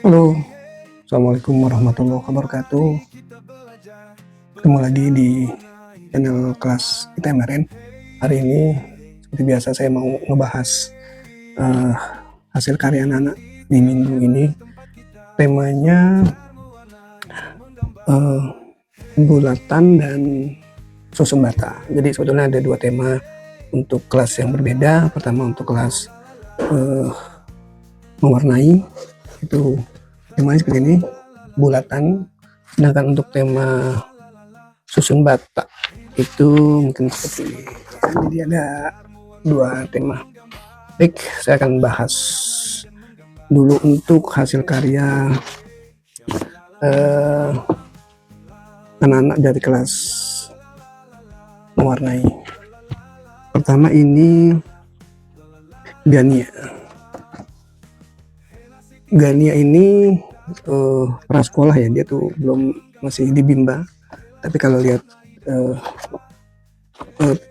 Halo, Assalamualaikum warahmatullahi wabarakatuh. Ketemu lagi di channel kelas ITMRN. Hari ini seperti biasa saya mau ngebahas hasil karya anak-anak di minggu ini. Temanya bulatan dan susun bata. Jadi sebetulnya ada dua tema untuk kelas yang berbeda. Pertama untuk kelas mewarnai, itu temanya seperti ini, bulatan. Sedangkan untuk tema susun bata itu mungkin seperti ini. Jadi ada dua tema. Baik, saya akan bahas dulu untuk hasil karya anak-anak dari kelas mewarnai. Pertama ini Gania ini prasekolah ya, dia tuh belum, masih di Bimba, tapi kalau lihat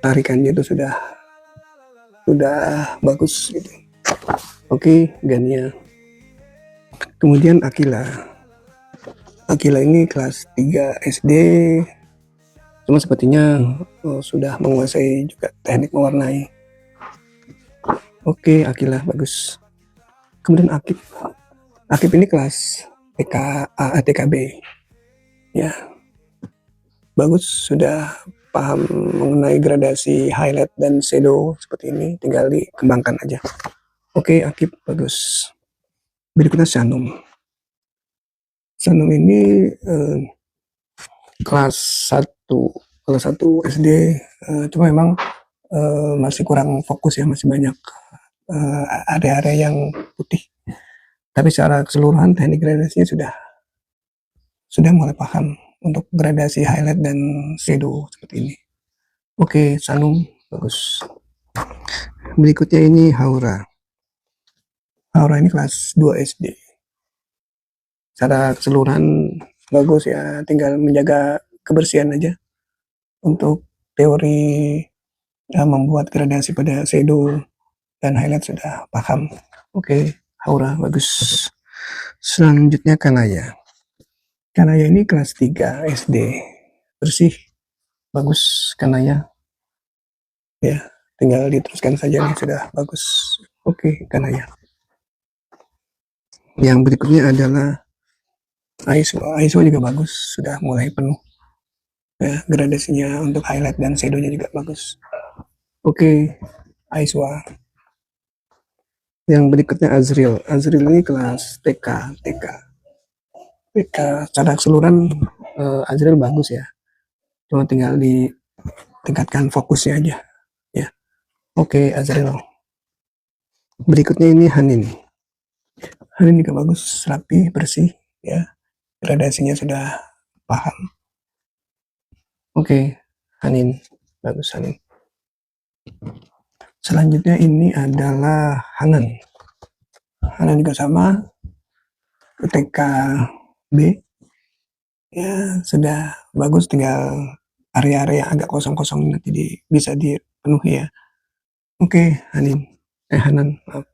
tarikannya itu sudah bagus gitu. Oke, Gania. Kemudian Akila ini kelas 3 SD, cuma sepertinya sudah menguasai juga teknik mewarnai. Oke, Akila bagus. Kemudian Akib ini kelas TKB ya, bagus, sudah paham mengenai gradasi highlight dan shadow seperti ini, tinggal dikembangkan aja. Oke, Akib bagus. Berikutnya Sanum ini kelas 1 SD, cuma memang masih kurang fokus ya, masih banyak area-area yang putih. Tapi secara keseluruhan teknik gradasinya sudah mulai paham untuk gradasi highlight dan shadow seperti ini. Oke, Sanum bagus. Berikutnya ini Haura ini kelas 2 SD. Secara keseluruhan bagus ya, tinggal menjaga kebersihan aja. Untuk teori membuat gradasi pada shadow dan highlight sudah paham. Oke, Haura bagus. Selanjutnya Kanaya ini kelas 3 SD, bersih, bagus Kanaya ya, tinggal diteruskan saja nih, sudah bagus. Oke, Kanaya. Yang berikutnya adalah Aiswa juga bagus, sudah mulai penuh ya, gradasinya untuk highlight dan shadownya juga bagus. Oke, Aiswa. Yang berikutnya Azril ini kelas TK. Secara keseluruhan Azril bagus ya, cuma tinggal ditingkatkan fokusnya aja ya. Oke, Azril. Berikutnya ini Hanin juga bagus, rapi, bersih ya, gradasinya sudah paham. Oke, Hanin bagus. Hanin. Selanjutnya ini adalah Hanan juga sama, TKB ya, sudah bagus, tinggal area-area agak kosong-kosong nanti bisa dipenuhi ya. Oke, Hanan, maaf.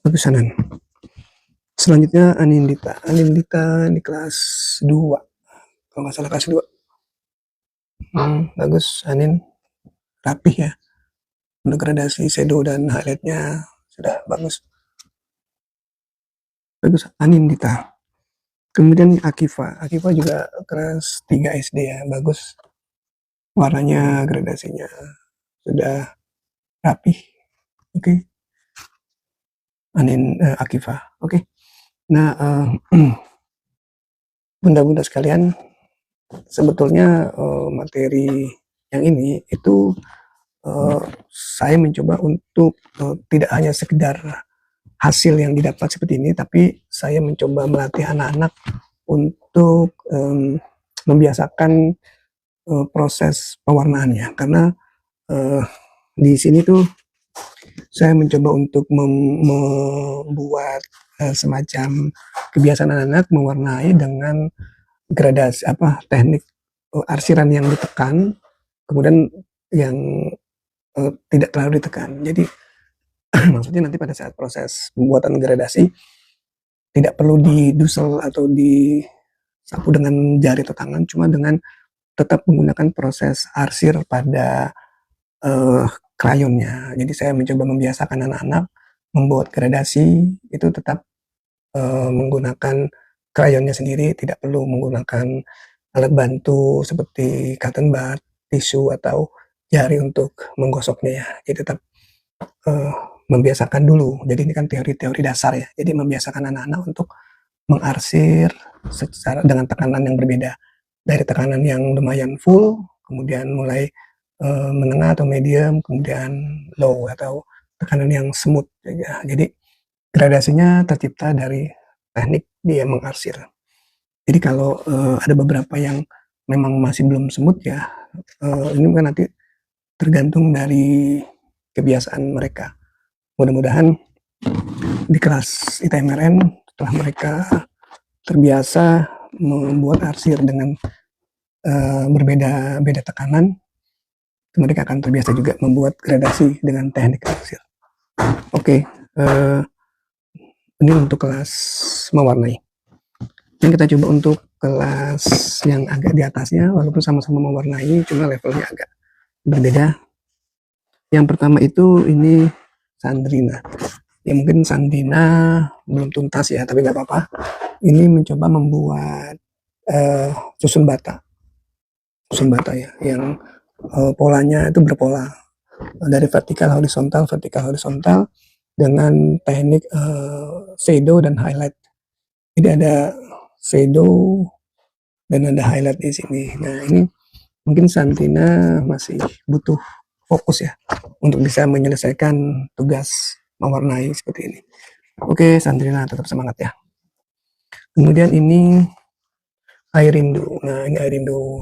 Bagus Hanan. Selanjutnya Anindita di kelas 2, kalau nggak salah kelas 2. Bagus Anin, rapih ya, untuk gradasi shadow dan highlightnya sudah bagus. Anindita. Kemudian Akifa juga kelas 3 SD ya, bagus, warnanya, gradasinya sudah rapih. Oke. Akifa. Oke. Nah, bunda-bunda sekalian, sebetulnya materi yang ini itu saya mencoba untuk tidak hanya sekedar hasil yang didapat seperti ini, tapi saya mencoba melatih anak-anak untuk membiasakan proses pewarnaannya, karena di sini tuh saya mencoba untuk membuat semacam kebiasaan anak-anak mewarnai dengan gradasi teknik arsiran yang ditekan, kemudian yang tidak terlalu ditekan. Jadi maksudnya nanti pada saat proses pembuatan gradasi tidak perlu didusel atau disapu dengan jari atau tangan, cuma dengan tetap menggunakan proses arsir pada krayonnya. Jadi saya mencoba membiasakan anak-anak membuat gradasi itu tetap menggunakan krayonnya sendiri, tidak perlu menggunakan alat bantu seperti cotton bud, tisu, atau jari untuk menggosoknya ya. Jadi tetap membiasakan dulu. Jadi ini kan teori-teori dasar ya. Jadi membiasakan anak-anak untuk mengarsir secara dengan tekanan yang berbeda. Dari tekanan yang lumayan full, kemudian mulai menengah atau medium, kemudian low atau tekanan yang smooth ya. Jadi gradasinya tercipta dari teknik dia mengarsir. Jadi kalau ada beberapa yang memang masih belum smooth ya, ini kan nanti tergantung dari kebiasaan mereka. Mudah-mudahan di kelas ITMRN setelah mereka terbiasa membuat arsir dengan berbeda-beda tekanan, mereka akan terbiasa juga membuat gradasi dengan teknik arsir. Oke, ini untuk kelas mewarnai. Yang kita coba untuk kelas yang agak di atasnya, walaupun sama-sama mewarnai, cuma levelnya agak berbeda. Yang pertama itu ini Sandrina. Ya mungkin Sandrina belum tuntas ya, tapi nggak apa-apa. Ini mencoba membuat susun bata ya, yang polanya itu berpola dari vertikal horizontal dengan teknik shadow dan highlight. Jadi ada shadow dan ada highlight di sini. Nah ini mungkin Santina masih butuh fokus ya untuk bisa menyelesaikan tugas mewarnai seperti ini. Oke, Santina tetap semangat ya. Kemudian ini air rindu. Nah ini air rindu.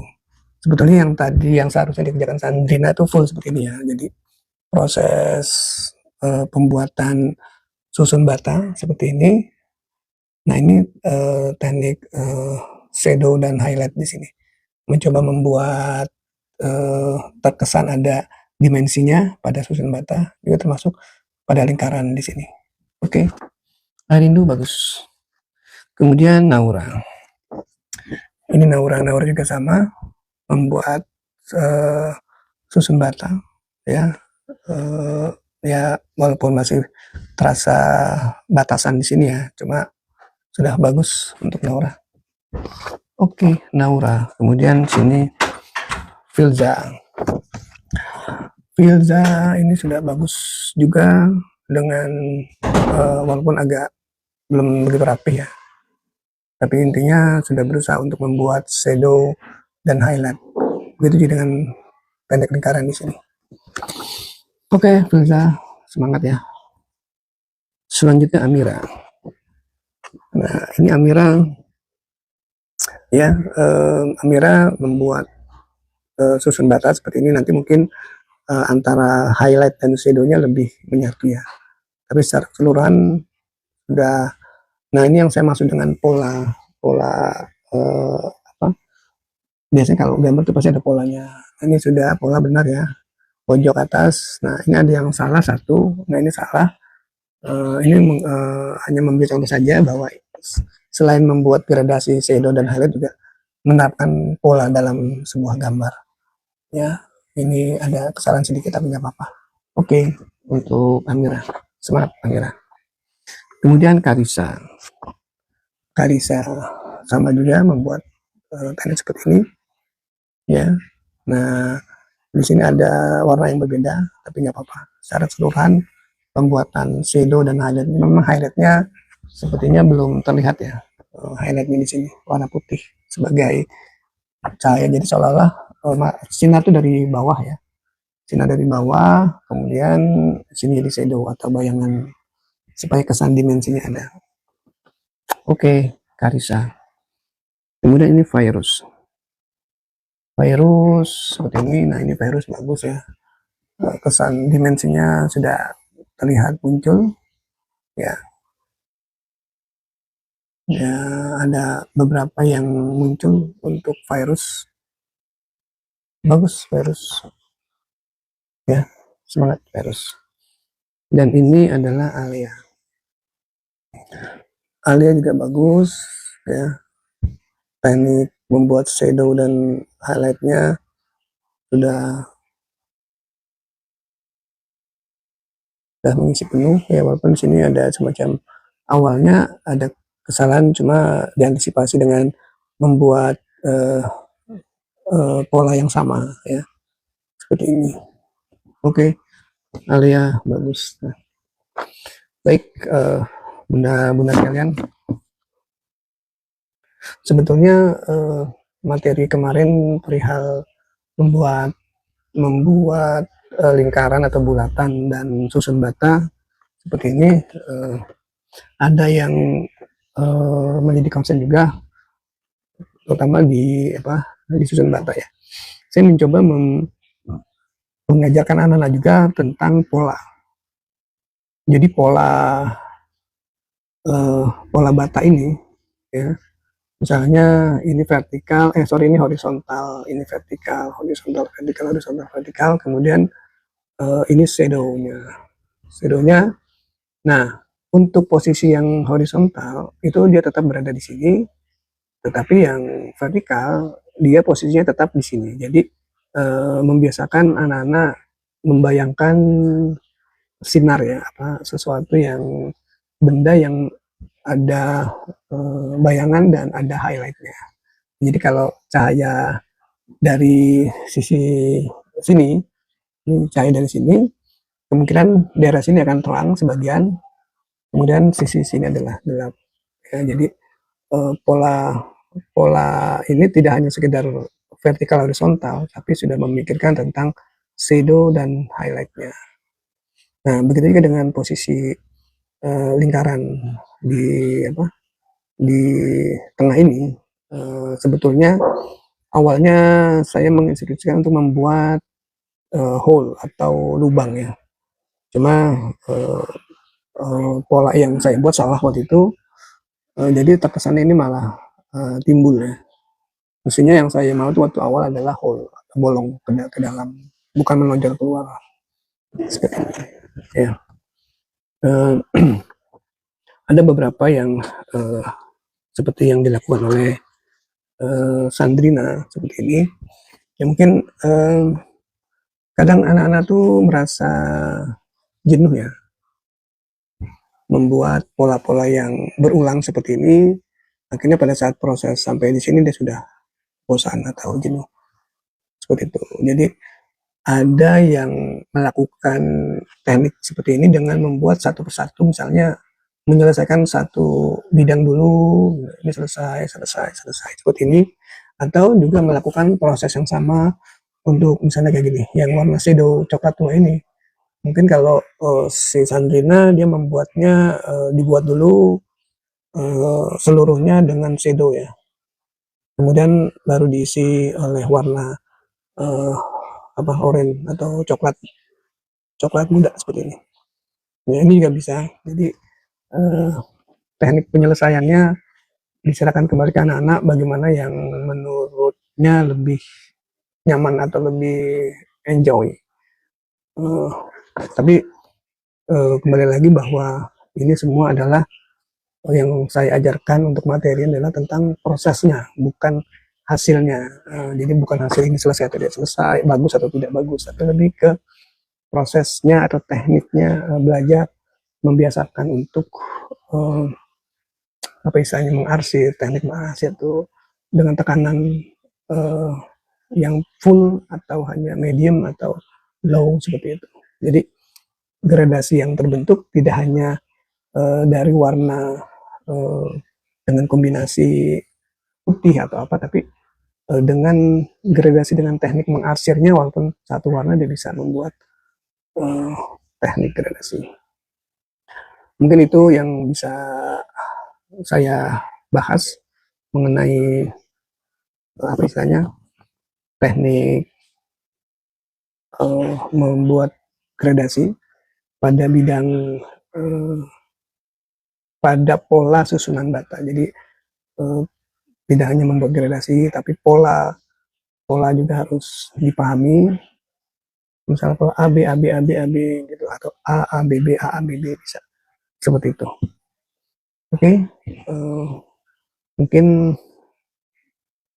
Sebetulnya yang tadi yang seharusnya dikerjakan Sandrina itu full seperti ini ya. Jadi proses pembuatan susun bata seperti ini. Nah ini teknik shadow dan highlight di sini. Mencoba membuat terkesan ada dimensinya pada susun bata, juga termasuk pada lingkaran di sini. Oke, air rindu bagus. Kemudian Naura. Ini Naura juga sama, membuat susun bata ya. Ya walaupun masih terasa batasan di sini ya, cuma sudah bagus untuk Naura. Oke, Naura. Kemudian sini Filza. Filza ini sudah bagus juga dengan walaupun agak belum begitu rapi ya. Tapi intinya sudah berusaha untuk membuat shadow dan highlight. Begitu juga dengan pendek lingkaran di sini. Oke, Filza, semangat ya. Selanjutnya Amira. Nah, ini Amira ya, Amira membuat susun bata seperti ini. Nanti mungkin antara highlight dan shadow-nya lebih menyatu ya. Tapi secara keseluruhan sudah. Nah ini yang saya maksud dengan pola apa? Biasanya kalau gambar itu pasti ada polanya. Ini sudah pola benar ya. Pojok atas. Nah ini ada yang salah satu. Nah ini salah. Ini hanya memberi contoh saja bahwa selain membuat gradasi shadow dan highlight juga menerapkan pola dalam sebuah gambar. Ya, ini ada kesalahan sedikit tapi nggak apa-apa. Oke, untuk Amira. Semangat Amira. Kemudian Karisa sama juga membuat teknik seperti ini ya. Nah di sini ada warna yang berbeda tapi nggak apa-apa. Secara keseluruhan pembuatan shadow dan highlight, memang highlightnya sepertinya belum terlihat ya. Highlightnya di sini warna putih sebagai cahaya, jadi seolah-olah sinar itu dari bawah ya, sinar dari bawah, kemudian sini jadi shadow atau bayangan supaya kesan dimensinya ada. Oke, Karisa. Kemudian ini virus seperti ini. Nah ini virus bagus ya, kesan dimensinya sudah terlihat muncul ya. Ya ada beberapa yang muncul untuk virus. Bagus virus ya, semangat virus. Dan ini adalah Alia. Alia juga bagus ya, teknik membuat shadow dan highlightnya sudah mengisi penuh ya, walaupun di sini ada semacam awalnya ada kesalahan, cuma diantisipasi dengan membuat pola yang sama ya, seperti ini. Oke, Alia bagus. Nah, baik, bunda-bunda sekalian, sebetulnya materi kemarin perihal membuat lingkaran atau bulatan dan susun bata seperti ini, ada yang menjadi concern juga, terutama di susun bata ya. Saya mencoba mengajarkan anak-anak juga tentang pola. Jadi pola bata ini ya, misalnya ini vertikal, ini horizontal, ini vertikal, horizontal, vertikal, horizontal, vertikal, kemudian ini shadownya. Nah, untuk posisi yang horizontal itu dia tetap berada di sini, tetapi yang vertikal dia posisinya tetap di sini. Jadi membiasakan anak-anak membayangkan sinar ya, sesuatu yang benda yang ada bayangan dan ada highlightnya. Jadi kalau cahaya dari sisi sini, ini cahaya dari sini, kemungkinan daerah sini akan terang sebagian, kemudian sisi sini adalah gelap. Ya, jadi pola ini tidak hanya sekedar vertikal horizontal, tapi sudah memikirkan tentang shadow dan highlightnya. Nah, begitu juga dengan posisi lingkaran di di tengah ini. Sebetulnya awalnya saya menginstruksikan untuk membuat hole atau lubang ya. Cuma pola yang saya buat salah waktu itu, jadi terkesan ini malah timbul ya. Mestinya yang saya mau itu waktu awal adalah hole, bolong ke dalam, bukan menonjol keluar. Seperti ini. Ya. Ada beberapa yang seperti yang dilakukan oleh Sandrina seperti ini. Ya mungkin kadang anak-anak tuh merasa jenuh ya membuat pola-pola yang berulang seperti ini. Akhirnya pada saat proses sampai di sini dia sudah bosan atau jenuh seperti itu. Jadi ada yang melakukan teknik seperti ini dengan membuat satu persatu, misalnya menyelesaikan satu bidang dulu, ini selesai seperti ini, atau juga melakukan proses yang sama untuk misalnya kayak gini, yang warna shadow coklat tua ini. Mungkin kalau si Sandrina dia membuatnya dibuat dulu seluruhnya dengan shadow ya, kemudian baru diisi oleh warna oranye atau coklat muda seperti ini. Ya, ini juga bisa. Jadi teknik penyelesaiannya diserahkan kembali ke anak-anak bagaimana yang menurutnya lebih nyaman atau lebih enjoy. Tapi kembali lagi bahwa ini semua adalah yang saya ajarkan untuk materi adalah tentang prosesnya, bukan hasilnya. Jadi bukan hasil ini selesai atau tidak selesai, bagus atau tidak bagus, tapi lebih ke prosesnya atau tekniknya, belajar membiasakan untuk istilahnya mengarsir, teknik mengarsir itu dengan tekanan yang full atau hanya medium atau low seperti itu. Jadi gradasi yang terbentuk tidak hanya dari warna dengan kombinasi putih atau apa, tapi dengan gradasi dengan teknik mengarsirnya, walaupun satu warna dia bisa membuat teknik gradasi. Mungkin itu yang bisa saya bahas mengenai istilahnya teknik membuat gradasi pada bidang pada pola susunan bata. Jadi tidak hanya membuat gradasi, tapi pola juga harus dipahami. Misalnya pola A B A B A B A B gitu, atau A A B B A A B B, bisa seperti itu. Oke, mungkin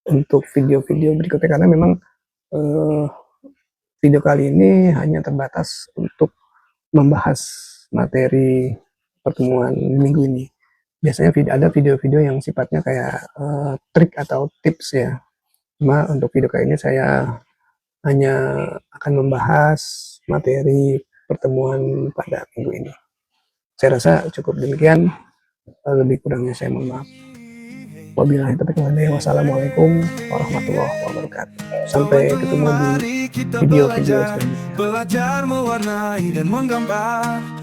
untuk video-video berikutnya, karena memang eh, video kali ini hanya terbatas untuk membahas materi pertemuan minggu ini. Biasanya ada video-video yang sifatnya kayak trik atau tips ya. Cuma untuk video kali ini saya hanya akan membahas materi pertemuan pada minggu ini. Saya rasa cukup demikian. Lebih kurangnya saya mohon maaf. Wabillahi taufiq wal hidayah. Wassalamualaikum warahmatullahi wabarakatuh. Sampai ketemu di video-video selanjutnya. Belajar mewarnai dan menggambar